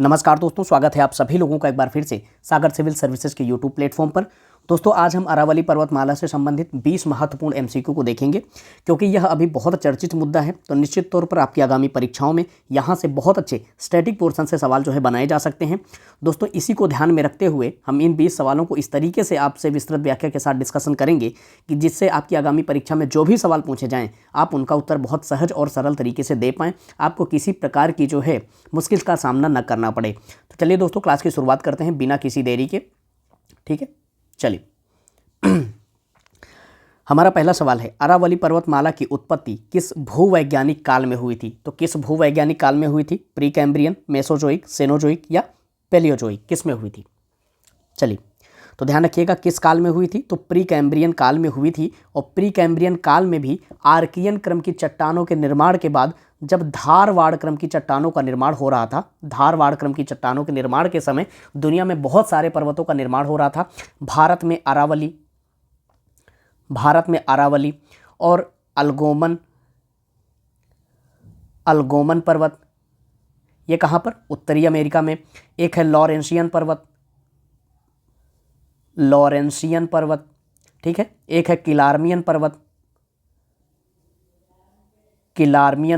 नमस्कार दोस्तों, स्वागत है आप सभी लोगों का एक बार फिर से सागर सिविल सर्विसेज के यूट्यूब प्लेटफॉर्म पर। दोस्तों आज हम अरावली पर्वतमाला से संबंधित 20 महत्वपूर्ण एमसीक्यू को देखेंगे, क्योंकि यह अभी बहुत चर्चित मुद्दा है। तो निश्चित तौर पर आपकी आगामी परीक्षाओं में यहाँ से बहुत अच्छे स्टैटिक पोर्शन से सवाल जो है बनाए जा सकते हैं। दोस्तों इसी को ध्यान में रखते हुए हम इन 20 सवालों को इस तरीके से आपसे विस्तृत व्याख्या के साथ डिस्कशन करेंगे कि जिससे आपकी आगामी परीक्षा में जो भी सवाल पूछे जाएँ आप उनका उत्तर बहुत सहज और सरल तरीके से दे पाएँ, आपको किसी प्रकार की जो है मुश्किल का सामना न करना पड़े। तो चलिए दोस्तों क्लास की शुरुआत करते हैं बिना किसी देरी के। ठीक है, चलिए हमारा पहला सवाल है, अरावली पर्वतमाला की उत्पत्ति किस भूवैज्ञानिक काल में हुई थी? तो किस भूवैज्ञानिक काल में हुई थी? प्री कैम्ब्रियन, मेसोजोइक, सेनोजोइक या पेलियोजोइक, किस में हुई थी? चलिए तो ध्यान रखिएगा किस काल में हुई थी, तो प्री कैम्ब्रियन काल में हुई थी। और प्री कैम्ब्रियन काल में भी आर्कियन क्रम की चट्टानों के निर्माण के बाद जब धारवाड़ क्रम की चट्टानों का निर्माण हो रहा था, धारवाड़ क्रम की चट्टानों के निर्माण के समय दुनिया में बहुत सारे पर्वतों का निर्माण हो रहा था। भारत में अरावली और अल्गोमन पर्वत, ये कहाँ पर? उत्तरी अमेरिका में। एक है लॉरेंशियन पर्वत, ठीक है। एक है किलार्मियन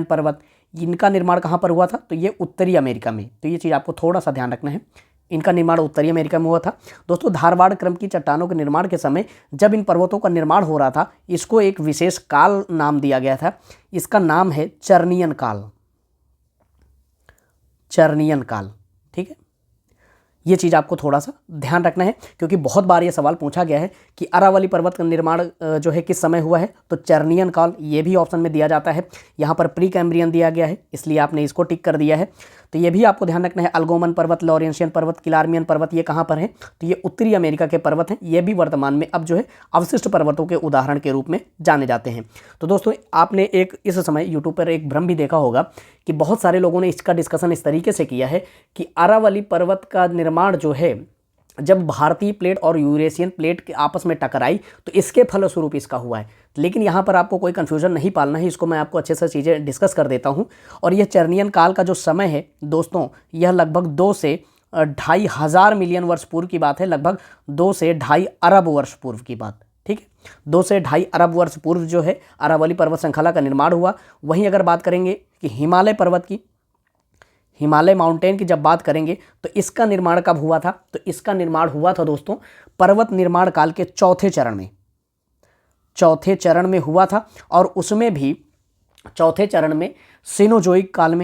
पर्वत, इनका निर्माण कहाँ पर हुआ था? तो ये उत्तरी अमेरिका में। तो ये चीज़ आपको थोड़ा सा ध्यान रखना है, इनका निर्माण उत्तरी अमेरिका में हुआ था। दोस्तों धारवाड़ क्रम की चट्टानों के निर्माण के समय जब इन पर्वतों का निर्माण हो रहा था, इसको एक विशेष काल नाम दिया गया था। इसका नाम है चर्नियन काल। ठीक है, ये चीज़ आपको थोड़ा सा ध्यान रखना है, क्योंकि बहुत बार ये सवाल पूछा गया है कि अरावली पर्वत का निर्माण जो है किस समय हुआ है। तो चर्नियन काल ये भी ऑप्शन में दिया जाता है। यहाँ पर प्री कैम्ब्रियन दिया गया है, इसलिए आपने इसको टिक कर दिया है। तो ये भी आपको ध्यान रखना है। अल्गोमन पर्वत, लॉरेंशियन पर्वत, किलार्मियन पर्वत, ये कहाँ पर हैं? तो ये उत्तरी अमेरिका के पर्वत हैं। ये भी वर्तमान में अब जो है अवशिष्ट पर्वतों के उदाहरण के रूप में जाने जाते हैं। तो दोस्तों आपने इस समय यूट्यूब पर एक भ्रम भी देखा होगा कि बहुत सारे लोगों ने इसका डिस्कशन इस तरीके से किया है कि अरावली पर्वत का निर्माण जो है जब भारतीय प्लेट और यूरेशियन प्लेट के आपस में टकराई तो इसके फलस्वरूप इसका हुआ है। लेकिन यहाँ पर आपको कोई कन्फ्यूजन नहीं पालना है, इसको मैं आपको अच्छे से चीज़ें डिस्कस कर देता हूँ। और यह चर्नियन काल का जो समय है दोस्तों, यह लगभग 2 से 2.5 हज़ार मिलियन वर्ष पूर्व की बात है, लगभग 2 से 2.5 अरब वर्ष पूर्व की बात। ठीक है, 2 से 2.5 अरब वर्ष पूर्व जो है अरावली पर्वत श्रृंखला का निर्माण हुआ। वहीं अगर बात करेंगे कि हिमालय माउंटेन की जब बात करेंगे तो इसका निर्माण कब हुआ था? तो इसका निर्माण हुआ था दोस्तों पर्वत निर्माण काल के चौथे चरण में हुआ था। और उसमें भी चौथे चरण में सेनोजोइक काल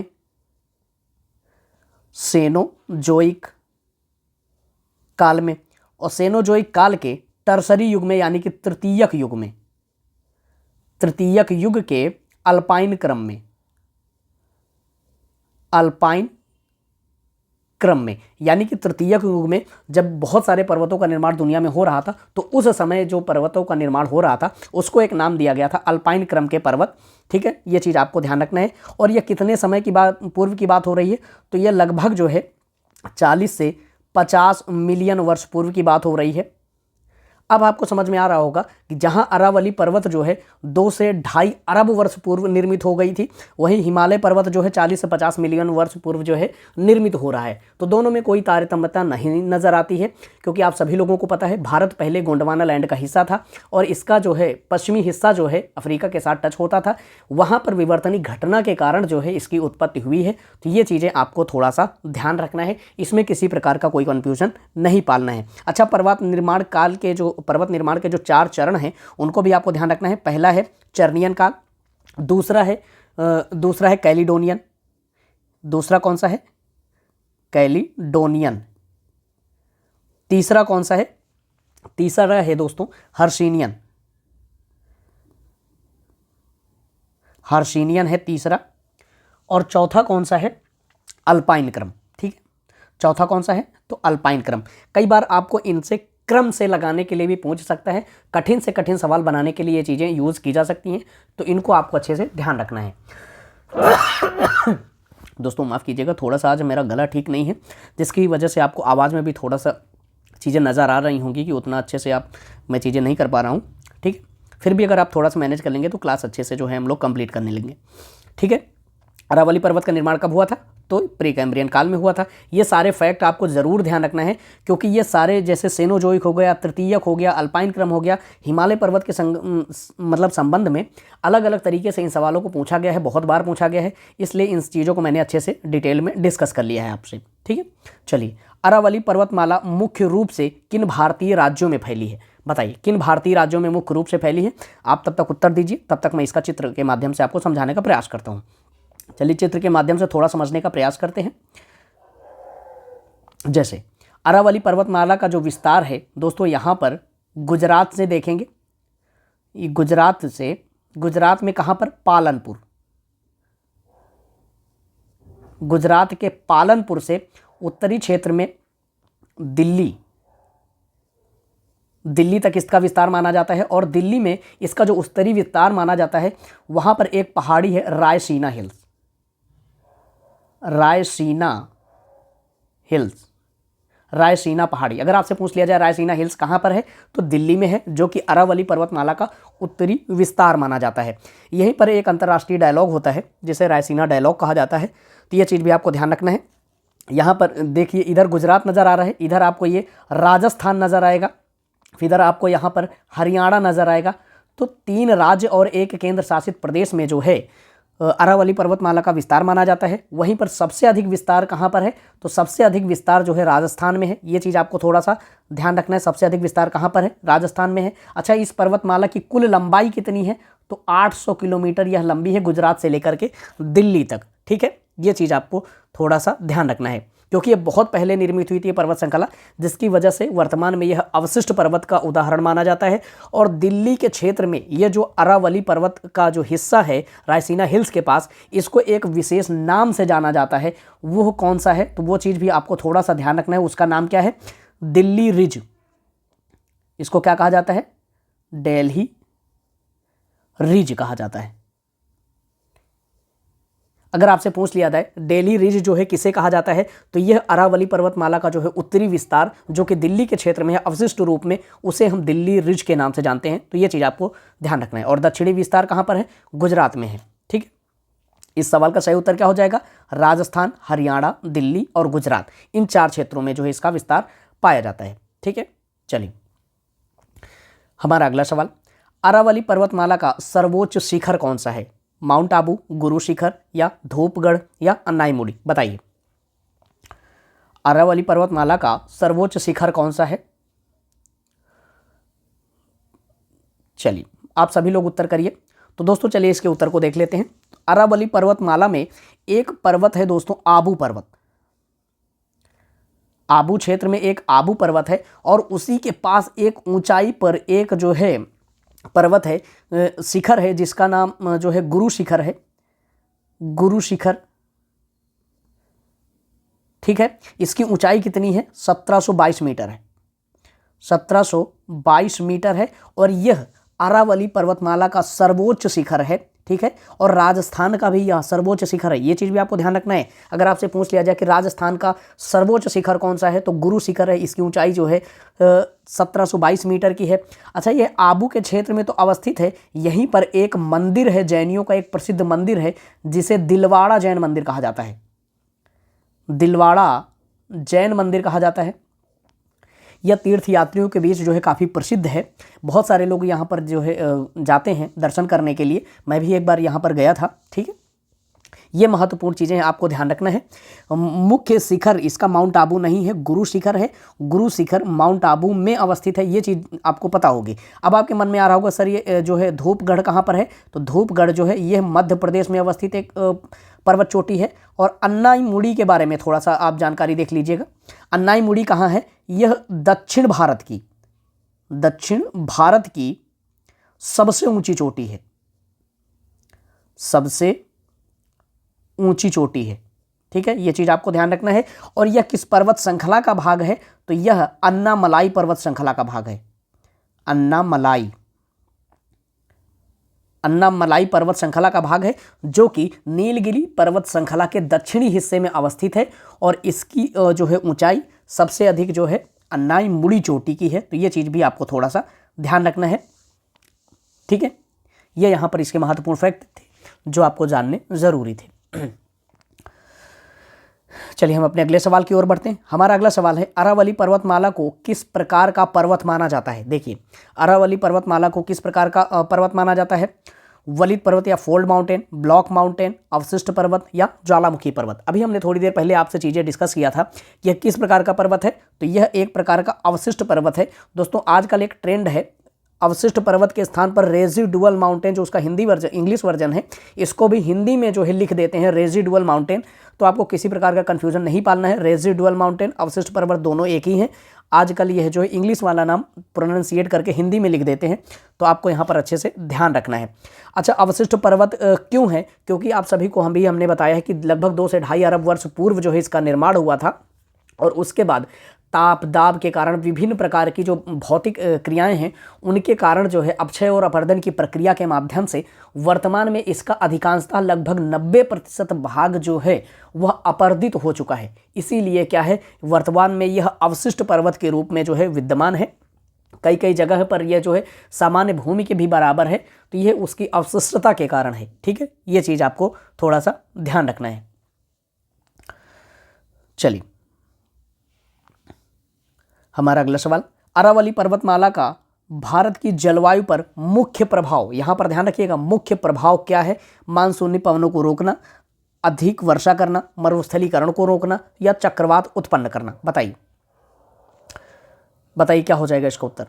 में और सेनोजोइक काल के टर्सरी युग में, यानी कि तृतीयक युग के अल्पाइन क्रम में, यानी कि तृतीयक युग में जब बहुत सारे पर्वतों का निर्माण दुनिया में हो रहा था, तो उस समय जो पर्वतों का निर्माण हो रहा था उसको एक नाम दिया गया था अल्पाइन क्रम के पर्वत। ठीक है, ये चीज़ आपको ध्यान रखना है। और ये कितने समय की बात पूर्व की बात हो रही है? तो ये लगभग जो है 40 से 50 मिलियन वर्ष पूर्व की बात हो रही है। अब आपको समझ में आ रहा होगा कि जहां अरावली पर्वत जो है 2 से 2.5 अरब वर्ष पूर्व निर्मित हो गई थी, वहीं हिमालय पर्वत जो है 40 से 50 मिलियन वर्ष पूर्व जो है निर्मित हो रहा है। तो दोनों में कोई तारतम्यता नहीं नजर आती है, क्योंकि आप सभी लोगों को पता है भारत पहले गोंडवाना लैंड का हिस्सा था और इसका जो है पश्चिमी हिस्सा जो है अफ्रीका के साथ टच होता था। वहाँ पर विवर्तनी घटना के कारण जो है इसकी उत्पत्ति हुई है। तो ये चीज़ें आपको थोड़ा सा ध्यान रखना है, इसमें किसी प्रकार का कोई कन्फ्यूजन नहीं पालना है। अच्छा, पर्वत निर्माण के जो 4 चरण हैं उनको भी आपको ध्यान रखना है। पहला है चर्नियन काल, दूसरा है कैलिडोनियन, दूसरा कौन सा है? कैलिडोनियन। तीसरा कौन सा है? तीसरा है दोस्तों हर्षिनियन है तीसरा। और चौथा कौन सा है? अल्पाइन क्रम। ठीक है, चौथा कौन सा है? तो अल्पाइन क्रम। कई बार आपको इनसे क्रम से लगाने के लिए भी पूछ सकता है, कठिन से कठिन सवाल बनाने के लिए ये चीज़ें यूज़ की जा सकती हैं। तो इनको आपको अच्छे से ध्यान रखना है। दोस्तों माफ़ कीजिएगा, थोड़ा सा आज मेरा गला ठीक नहीं है, जिसकी वजह से आपको आवाज़ में भी थोड़ा सा चीज़ें नज़र आ रही होंगी कि उतना अच्छे से मैं चीज़ें नहीं कर पा रहा हूँ। ठीक है, फिर भी अगर आप थोड़ा सा मैनेज कर लेंगे तो क्लास अच्छे से जो है हम लोग कंप्लीट करने लेंगे। ठीक है, अरावली पर्वत का निर्माण कब हुआ था? तो प्री कैम्ब्रियन काल में हुआ था। ये सारे फैक्ट आपको ज़रूर ध्यान रखना है, क्योंकि ये सारे जैसे सेनोजोइक हो गया, तृतीयक हो गया, अल्पाइन क्रम हो गया, हिमालय पर्वत के मतलब संबंध में अलग अलग तरीके से इन सवालों को पूछा गया है, बहुत बार पूछा गया है, इसलिए इन चीज़ों को मैंने अच्छे से डिटेल में डिस्कस कर लिया है आपसे। ठीक है, चलिए, अरावली पर्वतमाला मुख्य रूप से किन भारतीय राज्यों में फैली है? बताइए, किन भारतीय राज्यों में मुख्य रूप से फैली है? आप तब तक उत्तर दीजिए, तब तक मैं इसका चित्र के माध्यम से आपको समझाने का प्रयास करता हूँ। चलिए, चित्र के माध्यम से थोड़ा समझने का प्रयास करते हैं। जैसे अरावली पर्वतमाला का जो विस्तार है दोस्तों, यहाँ पर गुजरात से देखेंगे, गुजरात में कहाँ पर? पालनपुर, गुजरात के पालनपुर से उत्तरी क्षेत्र में दिल्ली तक इसका विस्तार माना जाता है। और दिल्ली में इसका जो उत्तरी विस्तार माना जाता है, वहाँ पर एक पहाड़ी है रायसीना रायसीना पहाड़ी। अगर आपसे पूछ लिया जाए रायसीना हिल्स कहाँ पर है, तो दिल्ली में है, जो कि अरावली पर्वतमाला का उत्तरी विस्तार माना जाता है। यहीं पर एक अंतर्राष्ट्रीय डायलॉग होता है जिसे रायसीना डायलॉग कहा जाता है, तो यह चीज़ भी आपको ध्यान रखना है। यहाँ पर देखिए, इधर गुजरात नज़र आ रहा है, इधर आपको ये राजस्थान नज़र आएगा, इधर आपको यहाँ पर हरियाणा नज़र आएगा। तो 3 राज्य और एक केंद्र शासित प्रदेश में जो है अरावली पर्वतमाला का विस्तार माना जाता है। वहीं पर सबसे अधिक विस्तार कहाँ पर है? तो सबसे अधिक विस्तार जो है राजस्थान में है। ये चीज़ आपको थोड़ा सा ध्यान रखना है, सबसे अधिक विस्तार कहाँ पर है? राजस्थान में है। अच्छा, इस पर्वतमाला की कुल लंबाई कितनी है? तो 800 किलोमीटर यह लंबी है, गुजरात से लेकर के दिल्ली तक। ठीक है, ये चीज़ आपको थोड़ा सा ध्यान रखना है, क्योंकि ये बहुत पहले निर्मित हुई थी ये पर्वत श्रृंखला, जिसकी वजह से वर्तमान में यह अवशिष्ट पर्वत का उदाहरण माना जाता है। और दिल्ली के क्षेत्र में ये जो अरावली पर्वत का जो हिस्सा है रायसीना हिल्स के पास, इसको एक विशेष नाम से जाना जाता है। वो कौन सा है? तो वो चीज़ भी आपको थोड़ा सा ध्यान रखना है। उसका नाम क्या है? दिल्ली रिज। इसको क्या कहा जाता है? दिल्ली रिज कहा जाता है। अगर आपसे पूछ लिया जाए दिल्ली रिज जो है किसे कहा जाता है, तो यह अरावली पर्वतमाला का जो है उत्तरी विस्तार, जो कि दिल्ली के क्षेत्र में है अवशिष्ट रूप में, उसे हम दिल्ली रिज के नाम से जानते हैं। तो यह चीज़ आपको ध्यान रखना है। और दक्षिणी विस्तार कहाँ पर है? गुजरात में है। ठीक है, इस सवाल का सही उत्तर क्या हो जाएगा? राजस्थान, हरियाणा, दिल्ली और गुजरात, इन 4 क्षेत्रों में जो है इसका विस्तार पाया जाता है। ठीक है, चलिए, हमारा अगला सवाल, अरावली पर्वतमाला का सर्वोच्च शिखर कौन सा है? माउंट आबू, गुरु शिखर या धूपगढ़ या अन्नाईमुड़ी? बताइए, अरावली पर्वतमाला का सर्वोच्च शिखर कौन सा है? चलिए, आप सभी लोग उत्तर करिए। तो दोस्तों चलिए इसके उत्तर को देख लेते हैं। अरावली पर्वतमाला में एक पर्वत है दोस्तों, आबू पर्वत। आबू क्षेत्र में एक आबू पर्वत है, और उसी के पास एक ऊंचाई पर एक जो है पर्वत है, शिखर है, जिसका नाम जो है गुरु शिखर है। गुरु शिखर, ठीक है। इसकी ऊंचाई कितनी है? 1722 मीटर है। 1722 मीटर है, और यह अरावली पर्वतमाला का सर्वोच्च शिखर है। ठीक है, और राजस्थान का भी यह सर्वोच्च शिखर है। ये चीज़ भी आपको ध्यान रखना है। अगर आपसे पूछ लिया जाए कि राजस्थान का सर्वोच्च शिखर कौन सा है, तो गुरु शिखर है। इसकी ऊंचाई जो है 1722 मीटर की है। अच्छा, ये आबू के क्षेत्र में तो अवस्थित है। यहीं पर एक मंदिर है, जैनियों का एक प्रसिद्ध मंदिर है, जिसे दिलवाड़ा जैन मंदिर कहा जाता है। दिलवाड़ा जैन मंदिर कहा जाता है। यह तीर्थयात्रियों के बीच जो है काफ़ी प्रसिद्ध है। बहुत सारे लोग यहाँ पर जो है जाते हैं दर्शन करने के लिए। मैं भी एक बार यहाँ पर गया था। ठीक है, ये महत्वपूर्ण चीज़ें आपको ध्यान रखना है। मुख्य शिखर इसका माउंट आबू नहीं है, गुरु शिखर है। गुरु शिखर माउंट आबू में अवस्थित है, ये चीज़ आपको पता होगी। अब आपके मन में आ रहा होगा सर ये जो है धूपगढ़ कहाँ पर है? तो धूपगढ़ जो है ये मध्य प्रदेश में अवस्थित एक पर्वत चोटी है। और अन्नाईमुड़ी के बारे में थोड़ा सा आप जानकारी देख लीजिएगा। अन्नाईमुड़ी कहाँ है? यह दक्षिण भारत की सबसे ऊंची चोटी है। सबसे ऊंची चोटी है। ठीक है, यह चीज़ आपको ध्यान रखना है। और यह किस पर्वत श्रृंखला का भाग है? तो यह अन्नामलाई पर्वत श्रृंखला का भाग है। अन्नामलाई पर्वत श्रृंखला का भाग है, जो कि नीलगिरी पर्वत श्रृंखला के दक्षिणी हिस्से में अवस्थित है। और इसकी जो है ऊंचाई सबसे अधिक जो है अन्नाईमुड़ी चोटी की है। तो ये चीज़ भी आपको थोड़ा सा ध्यान रखना है। ठीक है, ये यहाँ पर इसके महत्वपूर्ण फैक्ट थे जो आपको जानने ज़रूरी थे। चलिए हम अपने अगले सवाल की ओर बढ़ते हैं। हमारा अगला सवाल है, अरावली पर्वतमाला को किस प्रकार का पर्वत माना जाता है। देखिए, अरावली पर्वतमाला को किस प्रकार का पर्वत माना जाता है। वलित पर्वत या फोल्ड माउंटेन, ब्लॉक माउंटेन, अवशिष्ट पर्वत या ज्वालामुखी पर्वत। अभी हमने थोड़ी देर पहले आपसे चीज़ें डिस्कस किया था कि यह किस प्रकार का पर्वत है, तो यह एक प्रकार का अवशिष्ट पर्वत है। दोस्तों आजकल एक ट्रेंड है, अवशिष्ट पर्वत के स्थान पर रेजिडुअल माउंटेन, जो उसका हिंदी वर्जन इंग्लिश वर्जन है, इसको भी हिंदी में जो है लिख देते हैं रेजिडुअल माउंटेन। तो आपको किसी प्रकार का कन्फ्यूजन नहीं पालना है, रेजिडुअल माउंटेन अवशिष्ट पर्वत दोनों एक ही हैं। आजकल यह जो है इंग्लिश वाला नाम प्रोनाउंसिएट करके हिंदी में लिख देते हैं, तो आपको यहाँ पर अच्छे से ध्यान रखना है। अच्छा, अवशिष्ट पर्वत क्यों है, क्योंकि आप सभी को हमने बताया है कि लगभग 2 से 2.5 अरब वर्ष पूर्व जो है इसका निर्माण हुआ था, और उसके बाद ताप दाब के कारण विभिन्न प्रकार की जो भौतिक क्रियाएं हैं उनके कारण जो है अपक्षय और अपरदन की प्रक्रिया के माध्यम से वर्तमान में इसका अधिकांशतः लगभग 90% भाग जो है वह अपरदित हो चुका है। इसीलिए क्या है, वर्तमान में यह अवशिष्ट पर्वत के रूप में जो है विद्यमान है। कई कई जगह पर यह जो है सामान्य भूमि के भी बराबर है, तो यह उसकी अवशिष्टता के कारण है। ठीक है, ये चीज़ आपको थोड़ा सा ध्यान रखना है। चलिए हमारा अगला सवाल, अरावली पर्वतमाला का भारत की जलवायु पर मुख्य प्रभाव, यहां पर ध्यान रखिएगा, मुख्य प्रभाव क्या है। मानसूनी पवनों को रोकना, अधिक वर्षा करना, मरुस्थलीकरण को रोकना या चक्रवात उत्पन्न करना। बताइए बताइए क्या हो जाएगा इसका उत्तर।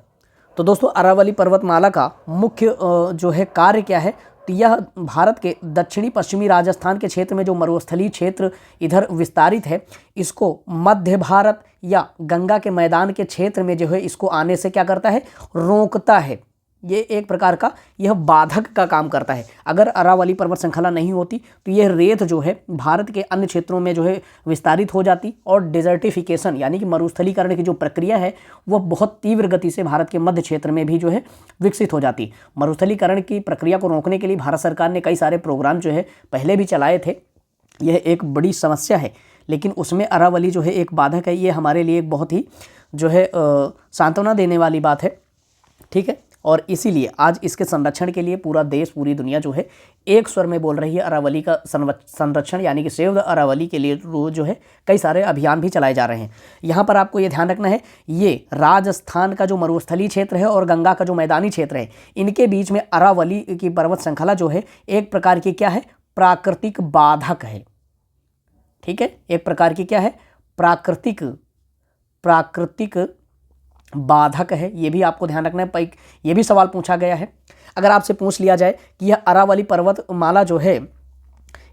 तो दोस्तों अरावली पर्वतमाला का मुख्य जो है कार्य क्या है, तो यह भारत के दक्षिणी पश्चिमी राजस्थान के क्षेत्र में जो मरुस्थलीय क्षेत्र इधर विस्तारित है, इसको मध्य भारत या गंगा के मैदान के क्षेत्र में जो है इसको आने से क्या करता है, रोकता है। ये एक प्रकार का यह बाधक का काम करता है। अगर अरावली पर्वत श्रृंखला नहीं होती तो यह रेत जो है भारत के अन्य क्षेत्रों में जो है विस्तारित हो जाती, और डिजर्टिफिकेशन यानी कि मरुस्थलीकरण की जो प्रक्रिया है वह बहुत तीव्र गति से भारत के मध्य क्षेत्र में भी जो है विकसित हो जाती। मरुस्थलीकरण की प्रक्रिया को रोकने के लिए भारत सरकार ने कई सारे प्रोग्राम जो है पहले भी चलाए थे। यह एक बड़ी समस्या है, लेकिन उसमें अरावली जो है एक बाधक है। ये हमारे लिए एक बहुत ही जो है सांत्वना देने वाली बात है। ठीक है, और इसीलिए आज इसके संरक्षण के लिए पूरा देश, पूरी दुनिया जो है एक स्वर में बोल रही है। अरावली का संरक्षण यानी कि सेव द अरावली के लिए जो है कई सारे अभियान भी चलाए जा रहे हैं। यहाँ पर आपको ये ध्यान रखना है, ये राजस्थान का जो मरुस्थलीय क्षेत्र है और गंगा का जो मैदानी क्षेत्र है, इनके बीच में अरावली की पर्वत श्रृंखला जो है एक प्रकार की क्या है, प्राकृतिक बाधक है। ठीक है, एक प्रकार की क्या है, प्राकृतिक बाधक है। ये भी आपको ध्यान रखना है। ये भी सवाल पूछा गया है। अगर आपसे पूछ लिया जाए कि यह अरावली पर्वतमाला जो है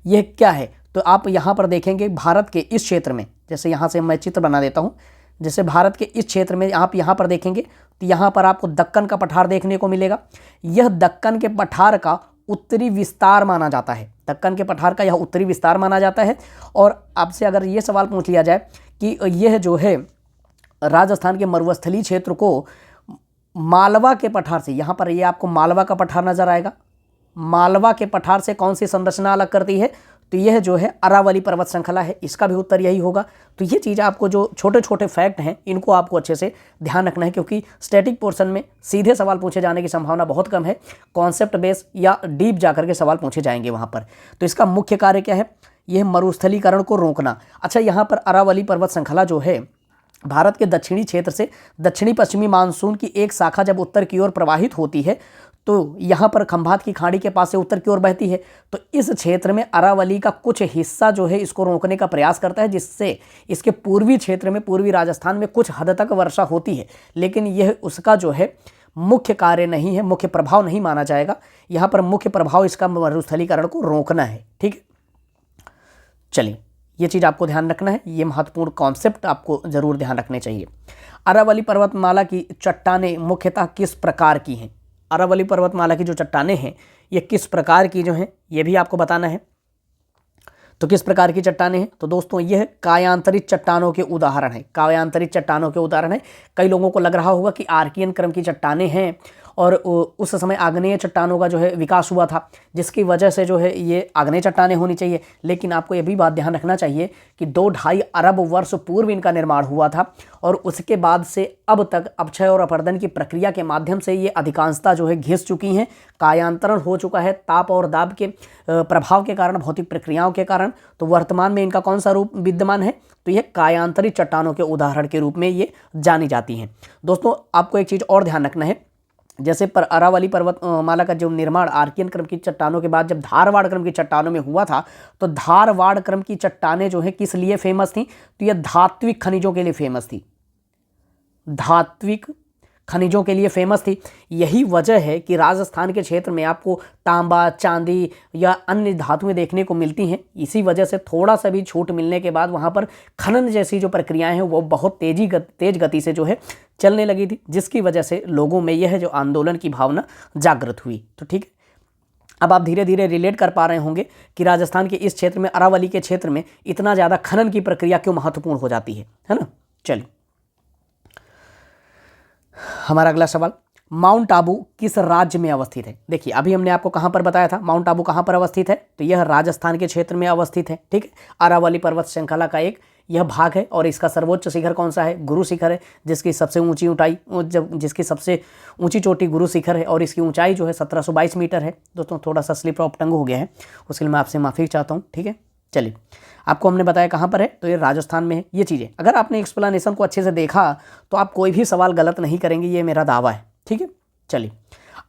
यह क्या है, तो आप यहाँ पर देखेंगे भारत के इस क्षेत्र में, जैसे यहाँ से मैं चित्र बना देता हूँ, जैसे भारत के इस क्षेत्र में आप यहाँ पर देखेंगे तो यहाँ पर आपको दक्कन का पठार देखने को मिलेगा। यह दक्कन के पठार का उत्तरी विस्तार माना जाता है। दक्कन के पठार का यह उत्तरी विस्तार माना जाता है। और आपसे अगर ये सवाल पूछ लिया जाए कि यह जो है राजस्थान के मरुस्थलीय क्षेत्र को मालवा के पठार से, यहाँ पर ये आपको मालवा का पठार नजर आएगा, मालवा के पठार से कौन सी संरचना अलग करती है, तो यह जो है अरावली पर्वत श्रृंखला है। इसका भी उत्तर यही होगा। तो ये चीज़ आपको जो छोटे छोटे फैक्ट हैं इनको आपको अच्छे से ध्यान रखना है, क्योंकि स्टैटिक पोर्शन में सीधे सवाल पूछे जाने की संभावना बहुत कम है। कॉन्सेप्ट बेस या डीप जाकर के सवाल पूछे जाएंगे वहाँ पर। तो इसका मुख्य कार्य क्या है, यह मरुस्थलीकरण को रोकना। अच्छा, यहाँ पर अरावली पर्वत श्रृंखला जो है भारत के दक्षिणी क्षेत्र से दक्षिणी पश्चिमी मानसून की एक शाखा जब उत्तर की ओर प्रवाहित होती है तो यहाँ पर खंभात की खाड़ी के पास से उत्तर की ओर बहती है। तो इस क्षेत्र में अरावली का कुछ हिस्सा जो है इसको रोकने का प्रयास करता है, जिससे इसके पूर्वी क्षेत्र में, पूर्वी राजस्थान में कुछ हद तक वर्षा होती है, लेकिन यह उसका जो है मुख्य कार्य नहीं है, मुख्य प्रभाव नहीं माना जाएगा। यहाँ पर मुख्य प्रभाव इसका मरुस्थलीकरण को रोकना है। ठीक है, चलिए ये चीज़ आपको ध्यान रखना है। ये महत्वपूर्ण कॉन्सेप्ट आपको जरूर ध्यान रखने चाहिए। अरावली पर्वतमाला की चट्टानें मुख्यतः किस प्रकार की हैं? अरावली पर्वतमाला की जो चट्टानें हैं ये किस प्रकार की जो हैं ये भी आपको बताना है। तो किस प्रकार की चट्टानें हैं? तो दोस्तों यह कायांतरित चट्टानों के उदाहरण है। कायांतरित चट्टानों के उदाहरण है। कई लोगों को लग रहा होगा कि आर्कियन क्रम की चट्टानें हैं और उस समय आग्नेय चट्टानों का जो है विकास हुआ था, जिसकी वजह से जो है ये आग्नेय चट्टानें होनी चाहिए। लेकिन आपको ये भी बात ध्यान रखना चाहिए कि 2-2.5 अरब वर्ष पूर्व इनका निर्माण हुआ था और उसके बाद से अब तक अपक्षय और अपरदन की प्रक्रिया के माध्यम से ये अधिकांशता जो है घिस चुकी हैं, कायांतरण हो चुका है ताप और दाब के प्रभाव के कारण, भौतिक प्रक्रियाओं के कारण। तो वर्तमान में इनका कौन सा रूप विद्यमान है, तो ये कायांतरित चट्टानों के उदाहरण के रूप में ये जानी जाती हैं। दोस्तों आपको एक चीज़ और ध्यान रखना है, जैसे अरावली पर्वतमाला का जो निर्माण आर्कियन क्रम की चट्टानों के बाद जब धारवाड़ क्रम की चट्टानों में हुआ था, तो धारवाड़ क्रम की चट्टानें जो है किस लिए फेमस थी, तो ये धात्विक खनिजों के लिए फेमस थी, धात्विक खनिजों के लिए फेमस थी। यही वजह है कि राजस्थान के क्षेत्र में आपको तांबा, चांदी या अन्य धातुएं देखने को मिलती हैं। इसी वजह से थोड़ा सा भी छूट मिलने के बाद वहाँ पर खनन जैसी जो प्रक्रियाएं हैं वो बहुत तेज गति से जो है चलने लगी थी, जिसकी वजह से लोगों में यह जो आंदोलन की भावना जागृत हुई। तो ठीक है, अब आप धीरे धीरे रिलेट कर पा रहे होंगे कि राजस्थान के इस क्षेत्र में, अरावली के क्षेत्र में इतना ज़्यादा खनन की प्रक्रिया क्यों महत्वपूर्ण हो जाती है ना। चलिए हमारा अगला सवाल, माउंट आबू किस राज्य में अवस्थित है। देखिए अभी हमने आपको कहाँ पर बताया था, माउंट आबू कहाँ पर अवस्थित है, तो यह राजस्थान के क्षेत्र में अवस्थित है। ठीक है, अरावली पर्वत श्रृंखला का एक यह भाग है और इसका सर्वोच्च शिखर कौन सा है, गुरु शिखर है, जिसकी सबसे ऊंची चोटी गुरु शिखर है और इसकी ऊंचाई जो है 1722 मीटर है। दोस्तों थोड़ा सा स्लिप ऑफ टंग हो गया है, उसके लिए मैं आपसे माफ़ी चाहता हूँ। ठीक है, चलिए आपको हमने बताया कहाँ पर है, तो ये राजस्थान में है। ये चीज़ें अगर आपने एक्सप्लेनेशन को अच्छे से देखा तो आप कोई भी सवाल गलत नहीं करेंगे, ये मेरा दावा है। ठीक है, चलिए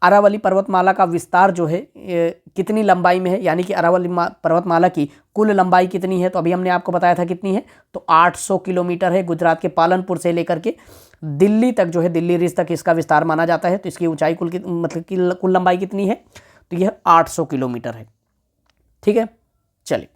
अरावली पर्वतमाला का विस्तार जो है कितनी लंबाई में है, यानी कि अरावली पर्वतमाला की कुल लंबाई कितनी है, तो अभी हमने आपको बताया था कितनी है, तो 800 किलोमीटर है। गुजरात के पालनपुर से लेकर के दिल्ली तक जो है, दिल्ली रिज तक इसका विस्तार माना जाता है। तो इसकी ऊंचाई कुल लंबाई कितनी है, तो यह 800 किलोमीटर है। ठीक है, चलिए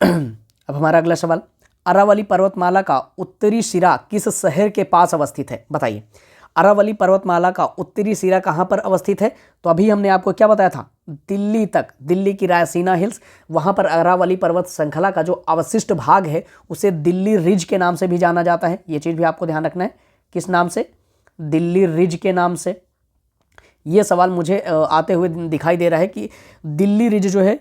अब हमारा अगला सवाल, अरावली पर्वतमाला का उत्तरी सिरा किस शहर के पास अवस्थित है, बताइए। अरावली पर्वतमाला का उत्तरी सिरा कहाँ पर अवस्थित है, तो अभी हमने आपको क्या बताया था, दिल्ली तक, दिल्ली की रायसीना हिल्स, वहाँ पर अरावली पर्वत श्रृंखला का जो अवशिष्ट भाग है उसे दिल्ली रिज के नाम से भी जाना जाता है। ये चीज़ भी आपको ध्यान रखना है, किस नाम से, दिल्ली रिज के नाम से। ये सवाल मुझे आते हुए दिखाई दे रहा है कि दिल्ली रिज जो है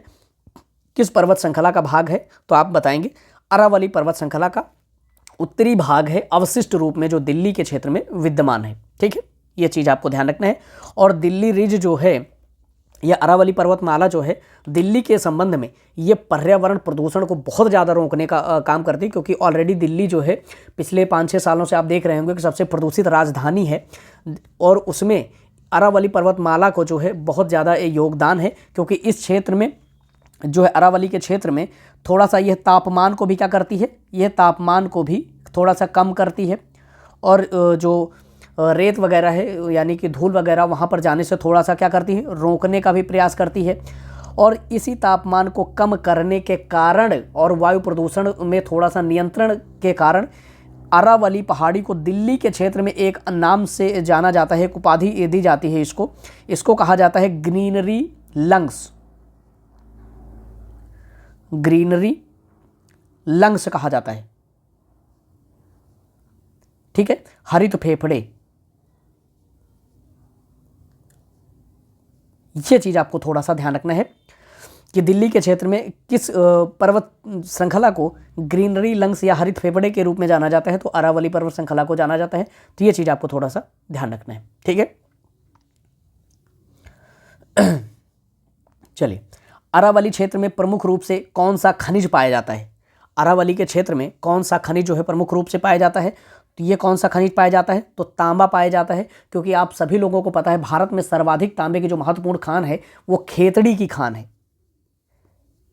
किस पर्वत श्रृंखला का भाग है, तो आप बताएंगे अरावली पर्वत श्रृंखला का उत्तरी भाग है, अवशिष्ट रूप में जो दिल्ली के क्षेत्र में विद्यमान है। ठीक है, ये चीज़ आपको ध्यान रखना है। और दिल्ली रिज जो है, यह अरावली पर्वतमाला जो है, दिल्ली के संबंध में ये पर्यावरण प्रदूषण को बहुत ज़्यादा रोकने का काम करती है, क्योंकि ऑलरेडी दिल्ली जो है पिछले 5-6 सालों से आप देख रहे होंगे कि सबसे प्रदूषित राजधानी है और उसमें अरावली पर्वतमाला को जो है बहुत ज़्यादा योगदान है, क्योंकि इस क्षेत्र में जो है, अरावली के क्षेत्र में थोड़ा सा यह तापमान को भी क्या करती है, यह तापमान को भी थोड़ा सा कम करती है और जो रेत वगैरह है यानी कि धूल वगैरह वहाँ पर जाने से थोड़ा सा क्या करती है, रोकने का भी प्रयास करती है। और इसी तापमान को कम करने के कारण और वायु प्रदूषण में थोड़ा सा नियंत्रण के कारण अरावली पहाड़ी को दिल्ली के क्षेत्र में एक नाम से जाना जाता है, एक उपाधि दी जाती है इसको कहा जाता है ग्रीनरी लंग्स, ग्रीनरी लंग्स कहा जाता है। ठीक है, हरित फेफड़े। यह चीज आपको थोड़ा सा ध्यान रखना है कि दिल्ली के क्षेत्र में किस पर्वत श्रृंखला को ग्रीनरी लंग्स या हरित फेफड़े के रूप में जाना जाता है, तो अरावली पर्वत श्रृंखला को जाना जाता है। तो यह चीज आपको थोड़ा सा ध्यान रखना है। ठीक है, चलिए अरावली क्षेत्र में प्रमुख रूप से कौन सा खनिज पाया जाता है, अरावली के क्षेत्र में कौन सा खनिज जो है प्रमुख रूप से पाया जाता है, तो ये कौन सा खनिज पाया जाता है, तो तांबा पाया जाता है। क्योंकि आप सभी लोगों को पता है भारत में सर्वाधिक तांबे की जो महत्वपूर्ण खान है वो खेतड़ी की खान है,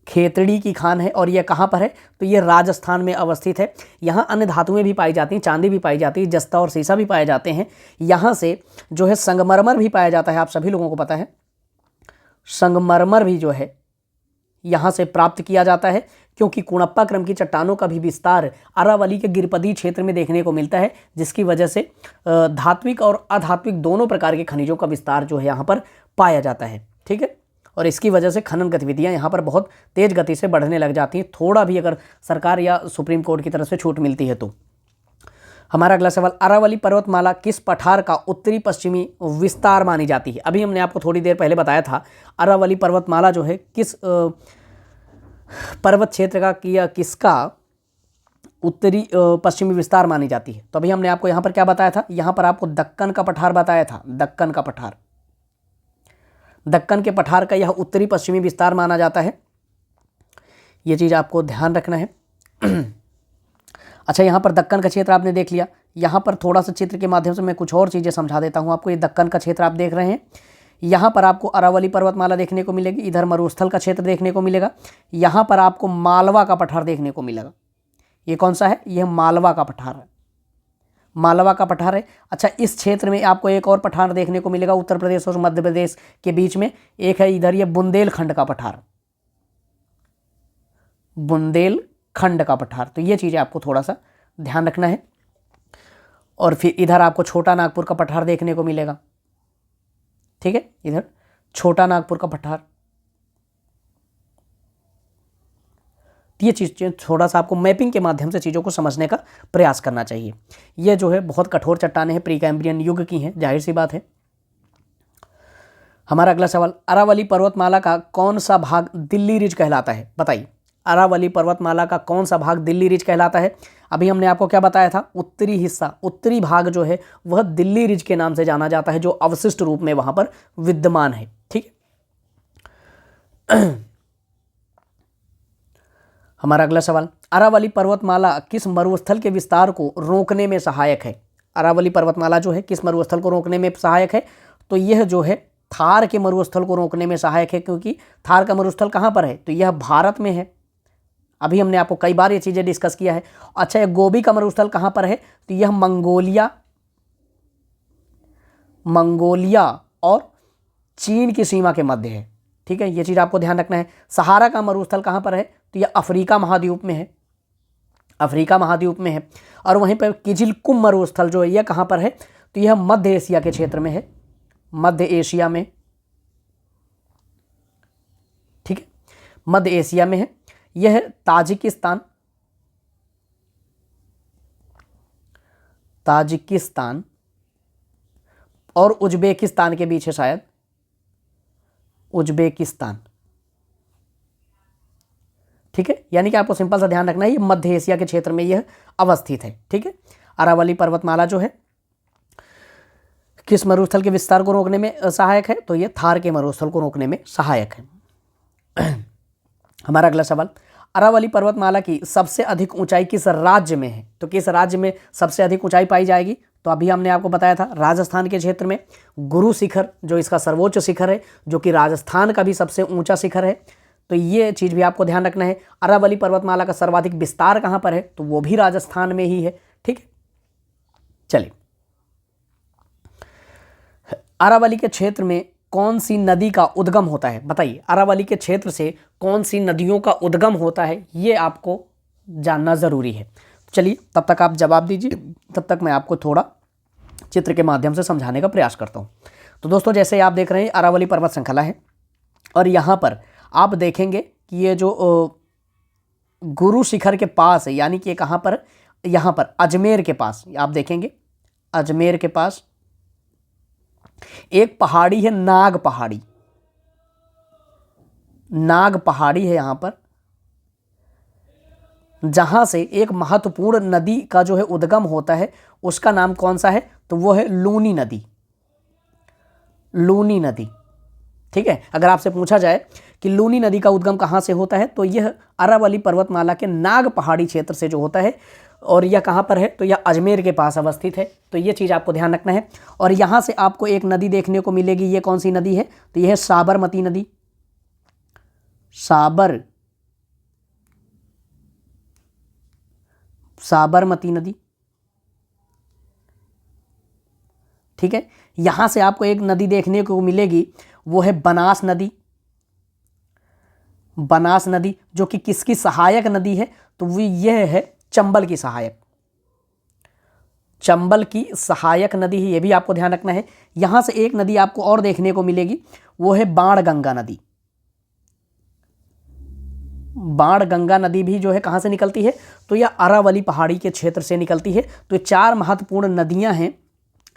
खेतड़ी की खान है। और यह कहाँ पर है, तो ये राजस्थान में अवस्थित है। यहाँ अन्य धातुएं भी पाई जाती हैं, चांदी भी पाई जाती है, जस्ता और सीसा भी पाए जाते हैं। यहाँ से जो है संगमरमर भी पाया जाता है, आप सभी लोगों को पता है संगमरमर भी जो है यहाँ से प्राप्त किया जाता है, क्योंकि कुणप्पा क्रम की चट्टानों का भी विस्तार अरावली के गिरिपदी क्षेत्र में देखने को मिलता है, जिसकी वजह से धात्विक और अधात्विक दोनों प्रकार के खनिजों का विस्तार जो है यहाँ पर पाया जाता है। ठीक है, और इसकी वजह से खनन गतिविधियाँ यहाँ पर बहुत तेज गति से बढ़ने लग जाती हैं, थोड़ा भी अगर सरकार या सुप्रीम कोर्ट की तरफ से छूट मिलती है तो। हमारा अगला सवाल, अरावली पर्वतमाला किस पठार का उत्तरी पश्चिमी विस्तार मानी जाती है? अभी हमने आपको थोड़ी देर पहले बताया था अरावली पर्वतमाला जो है किस पर्वत क्षेत्र का या किसका उत्तरी पश्चिमी विस्तार मानी जाती है। तो अभी हमने आपको यहाँ पर क्या बताया था, यहाँ पर आपको दक्कन का पठार बताया था। दक्कन का पठार, दक्कन के पठार का यह उत्तरी पश्चिमी विस्तार माना जाता है। ये चीज़ आपको ध्यान रखना है। अच्छा, यहाँ पर दक्कन का क्षेत्र आपने देख लिया। यहाँ पर थोड़ा सा चित्र के माध्यम से मैं कुछ और चीज़ें समझा देता हूँ आपको। ये दक्कन का क्षेत्र आप देख रहे हैं, यहाँ पर आपको अरावली पर्वतमाला देखने को मिलेगी, इधर मरुस्थल का क्षेत्र देखने को मिलेगा, यहाँ पर आपको मालवा का पठार देखने को मिलेगा। ये कौन सा है? यह मालवा का पठार है, मालवा का पठार है। अच्छा, इस क्षेत्र में आपको एक और पठार देखने को मिलेगा उत्तर प्रदेश और मध्य प्रदेश के बीच में, एक है इधर ये बुंदेलखंड का पठार, बुंदेलखंड का पठार। तो ये चीज़ें आपको थोड़ा सा ध्यान रखना है। और फिर इधर आपको छोटा नागपुर का पठार देखने को मिलेगा, ठीक है, इधर छोटा नागपुर का पठार। ये चीज़ थोड़ा सा आपको मैपिंग के माध्यम से चीज़ों को समझने का प्रयास करना चाहिए। ये जो है बहुत कठोर चट्टानें हैं, प्री कैम्ब्रियन युग की हैं, जाहिर सी बात है। हमारा अगला सवाल, अरावली पर्वतमाला का कौन सा भाग दिल्ली रिज कहलाता है? बताइए, अरावली पर्वतमाला का कौन सा भाग दिल्ली रिज कहलाता है? अभी हमने आपको क्या बताया था, उत्तरी हिस्सा, उत्तरी भाग जो है वह दिल्ली रिज के नाम से जाना जाता है, जो अवशिष्ट रूप में वहां पर विद्यमान है, ठीक है। हमारा अगला सवाल, अरावली पर्वतमाला किस मरुस्थल के विस्तार को रोकने में सहायक है? अरावली पर्वतमाला जो है किस मरुस्थल को रोकने में सहायक है? तो यह जो है थार के मरुस्थल को रोकने में सहायक है, क्योंकि थार का मरुस्थल कहाँ पर है? तो यह भारत में है। अभी हमने आपको कई बार ये चीज़ें डिस्कस किया है। अच्छा, यह गोबी का मरुस्थल कहाँ पर है? तो यह मंगोलिया और चीन की सीमा के मध्य है, ठीक है, ये चीज़ आपको ध्यान रखना है। सहारा का मरुस्थल कहाँ पर है? तो यह अफ्रीका महाद्वीप में है, अफ्रीका महाद्वीप में है। और वहीं पर किजिलकुम मरुस्थल जो है यह कहाँ पर है? तो यह मध्य एशिया के क्षेत्र में है, मध्य एशिया में, ठीक है, मध्य एशिया में है। यह ताजिकिस्तान और उज्बेकिस्तान के बीच है, शायद उज्बेकिस्तान, ठीक है। यानी कि आपको सिंपल सा ध्यान रखना है, ये मध्य एशिया के क्षेत्र में यह अवस्थित है, ठीक है। अरावली पर्वतमाला जो है किस मरुस्थल के विस्तार को रोकने में सहायक है? तो यह थार के मरुस्थल को रोकने में सहायक है। हमारा अगला सवाल, अरावली पर्वतमाला की सबसे अधिक ऊंचाई किस राज्य में है? तो किस राज्य में सबसे अधिक ऊंचाई पाई जाएगी? तो अभी हमने आपको बताया था राजस्थान के क्षेत्र में गुरु शिखर जो इसका सर्वोच्च शिखर है, जो कि राजस्थान का भी सबसे ऊंचा शिखर है। तो ये चीज़ भी आपको ध्यान रखना है। अरावली पर्वतमाला का सर्वाधिक विस्तार कहाँ पर है? तो वो भी राजस्थान में ही है, ठीक है। चलिए, अरावली के क्षेत्र में कौन सी नदी का उद्गम होता है? बताइए, अरावली के क्षेत्र से कौन सी नदियों का उद्गम होता है, ये आपको जानना ज़रूरी है। चलिए, तब तक आप जवाब दीजिए, तब तक मैं आपको थोड़ा चित्र के माध्यम से समझाने का प्रयास करता हूँ। तो दोस्तों, जैसे आप देख रहे हैं अरावली पर्वत श्रृंखला है, और यहाँ पर आप देखेंगे कि ये जो गुरु शिखर के पास है, यानी कि ये कहाँ पर? यहाँ पर अजमेर के पास, आप देखेंगे अजमेर के पास एक पहाड़ी है, नाग पहाड़ी, नाग पहाड़ी है यहाँ पर, जहां से एक महत्वपूर्ण नदी का जो है उद्गम होता है। उसका नाम कौन सा है? तो वो है लूनी नदी, लूनी नदी, ठीक है। अगर आपसे पूछा जाए कि लूनी नदी का उद्गम कहाँ से होता है, तो यह अरावली पर्वतमाला के नाग पहाड़ी क्षेत्र से जो होता है। और यह कहाँ पर है? तो यह अजमेर के पास अवस्थित है। तो ये चीज़ आपको ध्यान रखना है। और यहाँ से आपको एक नदी देखने को मिलेगी, ये कौन सी नदी है? तो यह है साबरमती नदी, साबरमती नदी, ठीक है। यहां से आपको एक नदी देखने को मिलेगी, वो है बनास नदी, बनास नदी, जो कि किसकी सहायक नदी है? तो वो यह है चंबल की सहायक, चंबल की सहायक नदी है, ये भी आपको ध्यान रखना है। यहां से एक नदी आपको और देखने को मिलेगी, वो है बाणगंगा नदी, बाण गंगा नदी भी जो है कहाँ से निकलती है, तो यह अरावली पहाड़ी के क्षेत्र से निकलती है। तो ये 4 महत्वपूर्ण नदियाँ हैं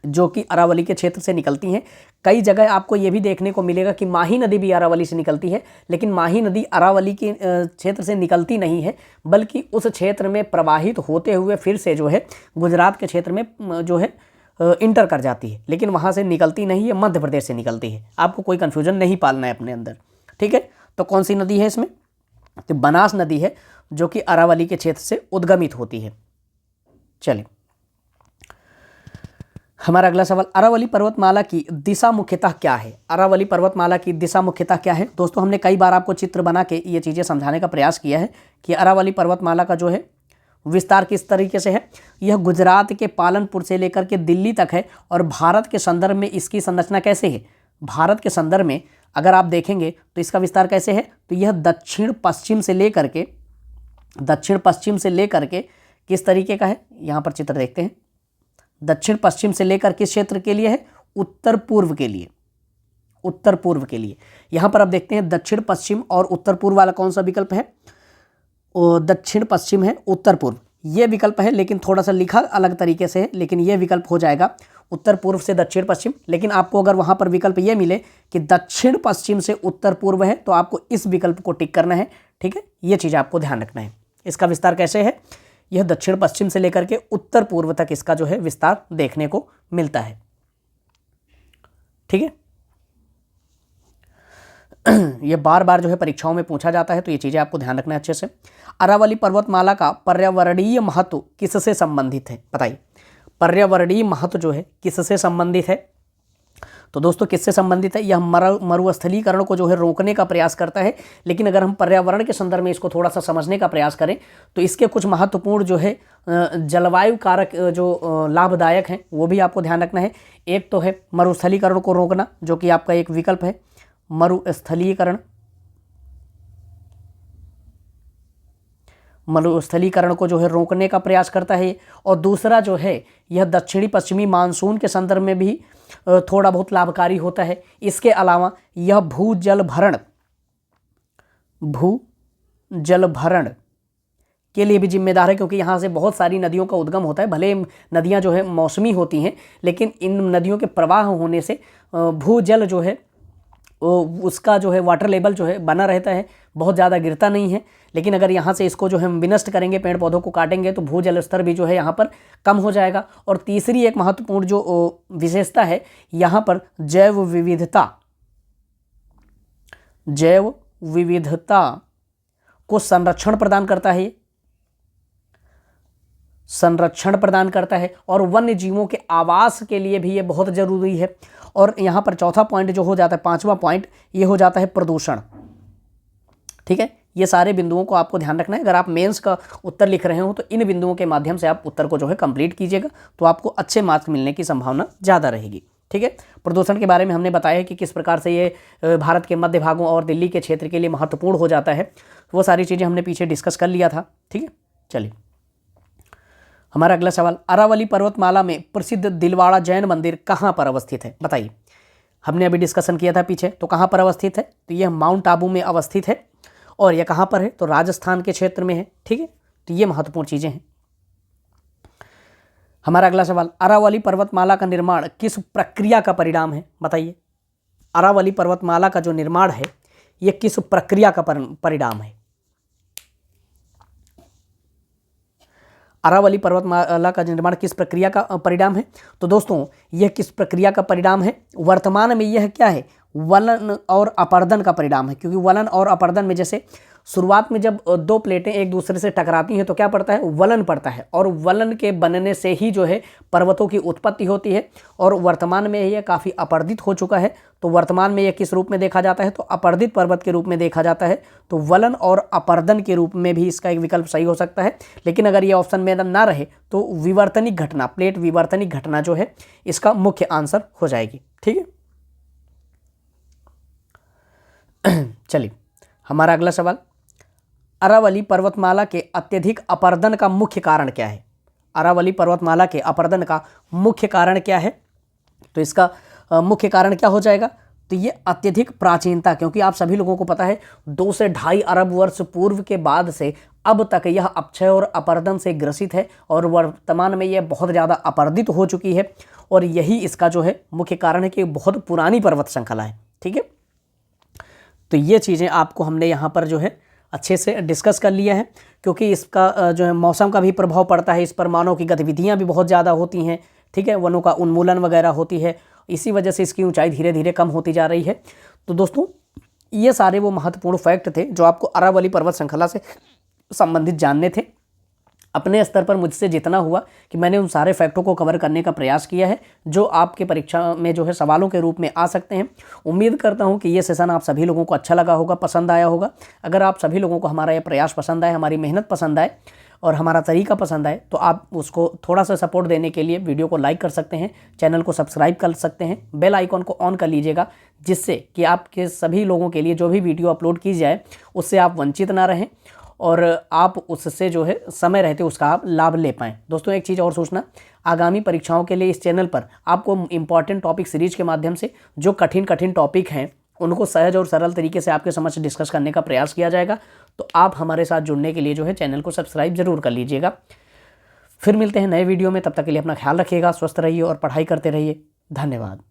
जो कि अरावली के क्षेत्र से निकलती हैं। कई जगह आपको ये भी देखने को मिलेगा कि माही नदी भी अरावली से निकलती है, लेकिन माही नदी अरावली के क्षेत्र से निकलती नहीं है, बल्कि उस क्षेत्र में प्रवाहित होते हुए फिर से जो है गुजरात के क्षेत्र में जो है इंटर कर जाती है, लेकिन वहाँ से निकलती नहीं है, मध्य प्रदेश से निकलती है। आपको कोई कन्फ्यूजन नहीं पालना है अपने अंदर, ठीक है। तो कौन सी नदी है इसमें, तो बनास नदी है जो कि अरावली के क्षेत्र से उद्गमित होती है। चलिए हमारा अगला सवाल, अरावली पर्वतमाला की दिशा मुख्यतः क्या है। अरावली पर्वतमाला की दिशा मुख्यतः क्या है। दोस्तों हमने कई बार आपको चित्र बना के ये चीज़ें समझाने का प्रयास किया है कि अरावली पर्वतमाला का जो है विस्तार किस तरीके से है। यह गुजरात के पालनपुर से लेकर के दिल्ली तक है। और भारत के संदर्भ में इसकी संरचना कैसे है, भारत के संदर्भ में अगर आप देखेंगे तो इसका विस्तार कैसे है, तो यह दक्षिण पश्चिम से लेकर के किस तरीके का है, यहाँ पर चित्र देखते हैं। दक्षिण पश्चिम से लेकर किस क्षेत्र के लिए है, उत्तर पूर्व के लिए, उत्तर पूर्व के लिए। यहाँ पर आप देखते हैं दक्षिण पश्चिम और उत्तर पूर्व वाला कौन सा विकल्प है, दक्षिण पश्चिम है, उत्तर पूर्व ये विकल्प है, लेकिन थोड़ा सा लिखा अलग तरीके से है, लेकिन ये विकल्प हो जाएगा उत्तर पूर्व से दक्षिण पश्चिम। लेकिन आपको अगर वहाँ पर विकल्प ये मिले कि दक्षिण पश्चिम से उत्तर पूर्व है, तो आपको इस विकल्प को टिक करना है, ठीक है। ये चीज़ आपको ध्यान रखना है। इसका विस्तार कैसे है, यह दक्षिण पश्चिम से लेकर के उत्तर पूर्व तक इसका जो है विस्तार देखने को मिलता है, ठीक है। यह बार बार जो है परीक्षाओं में पूछा जाता है, तो ये चीज़ें आपको ध्यान रखना है अच्छे से। अरावली पर्वतमाला का पर्यावरणीय महत्व किससे संबंधित है, बताइए। पर्यावरणीय महत्व जो है किससे संबंधित है, तो दोस्तों किससे संबंधित है, यह मरुस्थलीकरण को जो है रोकने का प्रयास करता है। लेकिन अगर हम पर्यावरण के संदर्भ में इसको थोड़ा सा समझने का प्रयास करें तो इसके कुछ महत्वपूर्ण जो है जलवायु कारक जो लाभदायक हैं वो भी आपको ध्यान रखना है। एक तो है मरुस्थलीकरण को रोकना, जो कि आपका एक विकल्प है, मरुस्थलीकरण को जो है रोकने का प्रयास करता है। और दूसरा जो है यह दक्षिणी पश्चिमी मानसून के संदर्भ में भी थोड़ा बहुत लाभकारी होता है। इसके अलावा यह भूजल भरण के लिए भी जिम्मेदार है, क्योंकि यहाँ से बहुत सारी नदियों का उद्गम होता है। भले नदियाँ जो है मौसमी होती हैं, लेकिन इन नदियों के प्रवाह होने से भूजल जो है उसका जो है वाटर लेवल जो है बना रहता है, बहुत ज़्यादा गिरता नहीं है। लेकिन अगर यहाँ से इसको जो है हम विनष्ट करेंगे, पेड़ पौधों को काटेंगे, तो भूजल स्तर भी जो है यहाँ पर कम हो जाएगा। और तीसरी एक महत्वपूर्ण जो विशेषता है, यहाँ पर जैव विविधता को संरक्षण प्रदान करता है, और वन्य जीवों के आवास के लिए भी ये बहुत ज़रूरी है। और यहाँ पर चौथा पॉइंट जो हो जाता है, पांचवा पॉइंट ये हो जाता है प्रदूषण, ठीक है। ये सारे बिंदुओं को आपको ध्यान रखना है। अगर आप मेंस का उत्तर लिख रहे हो तो इन बिंदुओं के माध्यम से आप उत्तर को जो है कंप्लीट कीजिएगा, तो आपको अच्छे मार्क्स मिलने की संभावना ज़्यादा रहेगी, ठीक है। प्रदूषण के बारे में हमने बताया कि किस प्रकार से ये भारत के मध्य भागों और दिल्ली के क्षेत्र के लिए महत्वपूर्ण हो जाता है। वो सारी चीज़ें हमने पीछे डिस्कस कर लिया था, ठीक है। चलिए हमारा अगला सवाल, अरावली पर्वतमाला में प्रसिद्ध दिलवाड़ा जैन मंदिर कहाँ पर अवस्थित है, बताइए। हमने अभी डिस्कसन किया था पीछे, तो कहाँ पर अवस्थित है, तो यह माउंट आबू में अवस्थित है। और यह कहाँ पर है, तो राजस्थान के क्षेत्र में है, ठीक है। तो ये महत्वपूर्ण चीज़ें हैं। हमारा अगला सवाल, अरावली पर्वतमाला का निर्माण किस प्रक्रिया का परिणाम है, बताइए। अरावली पर्वतमाला का जो निर्माण है ये किस प्रक्रिया का परिणाम है। अरावली पर्वतमाला का निर्माण किस प्रक्रिया का परिणाम है, तो दोस्तों यह किस प्रक्रिया का परिणाम है, वर्तमान में यह क्या है, वलन और अपर्दन का परिणाम है। क्योंकि वलन और अपर्दन में जैसे शुरुआत में जब दो प्लेटें एक दूसरे से टकराती हैं तो क्या पड़ता है, वलन पड़ता है, और वलन के बनने से ही जो है पर्वतों की उत्पत्ति होती है। और वर्तमान में यह काफ़ी अपर्दित हो चुका है, तो वर्तमान में यह किस रूप में देखा जाता है, तो अपर्दित पर्वत के रूप में देखा जाता है। तो वलन और अपर्दन के रूप में भी इसका एक विकल्प सही हो सकता है। लेकिन अगर ये ऑप्शन में ना रहे तो विवर्तनिक घटना, प्लेट विवर्तनिक घटना जो है इसका मुख्य आंसर हो जाएगी, ठीक है। चलिए हमारा अगला सवाल, अरावली पर्वतमाला के अत्यधिक अपर्दन का मुख्य कारण क्या है। अरावली पर्वतमाला के अपर्दन का मुख्य कारण क्या है, तो इसका मुख्य कारण क्या हो जाएगा, तो ये अत्यधिक प्राचीनता, क्योंकि आप सभी लोगों को पता है 2 से 2.5 अरब वर्ष पूर्व के बाद से अब तक यह अपक्षय और अपरदन से ग्रसित है और वर्तमान में यह बहुत ज़्यादा अपरदित हो चुकी है। और यही इसका जो है मुख्य कारण है कि बहुत पुरानी पर्वत श्रृंखला है। ठीक है, तो ये चीज़ें आपको हमने यहाँ पर जो है अच्छे से डिस्कस कर लिया है, क्योंकि इसका जो है मौसम का भी प्रभाव पड़ता है, इस पर मानव की गतिविधियाँ भी बहुत ज़्यादा होती हैं। ठीक है, वनों का उन्मूलन वगैरह होती है, इसी वजह से इसकी ऊंचाई धीरे धीरे कम होती जा रही है। तो दोस्तों ये सारे वो महत्वपूर्ण फैक्ट थे जो आपको अरावली पर्वत श्रृंखला से संबंधित जानने थे। अपने स्तर पर मुझसे जितना हुआ कि मैंने उन सारे फैक्टों को कवर करने का प्रयास किया है, जो आपके परीक्षा में जो है सवालों के रूप में आ सकते हैं। उम्मीद करता हूं कि ये सेशन आप सभी लोगों को अच्छा लगा होगा, पसंद आया होगा। अगर आप सभी लोगों को हमारा ये प्रयास पसंद आए, हमारी मेहनत पसंद आए और हमारा तरीका पसंद आए, तो आप उसको थोड़ा सा सपोर्ट देने के लिए वीडियो को लाइक कर सकते हैं, चैनल को सब्सक्राइब कर सकते हैं, बेल आइकॉन को ऑन कर लीजिएगा, जिससे कि आपके सभी लोगों के लिए जो भी वीडियो अपलोड की जाए उससे आप वंचित ना रहें और आप उससे जो है समय रहते उसका आप लाभ ले पाएँ। दोस्तों एक चीज़ और सोचना, आगामी परीक्षाओं के लिए इस चैनल पर आपको इम्पॉर्टेंट टॉपिक सीरीज के माध्यम से जो कठिन टॉपिक हैं उनको सहज और सरल तरीके से आपके समक्ष डिस्कस करने का प्रयास किया जाएगा। तो आप हमारे साथ जुड़ने के लिए जो है चैनल को सब्सक्राइब जरूर कर लीजिएगा। फिर मिलते हैं नए वीडियो में, तब तक के लिए अपना ख्याल रखिएगा, स्वस्थ रहिए और पढ़ाई करते रहिए। धन्यवाद।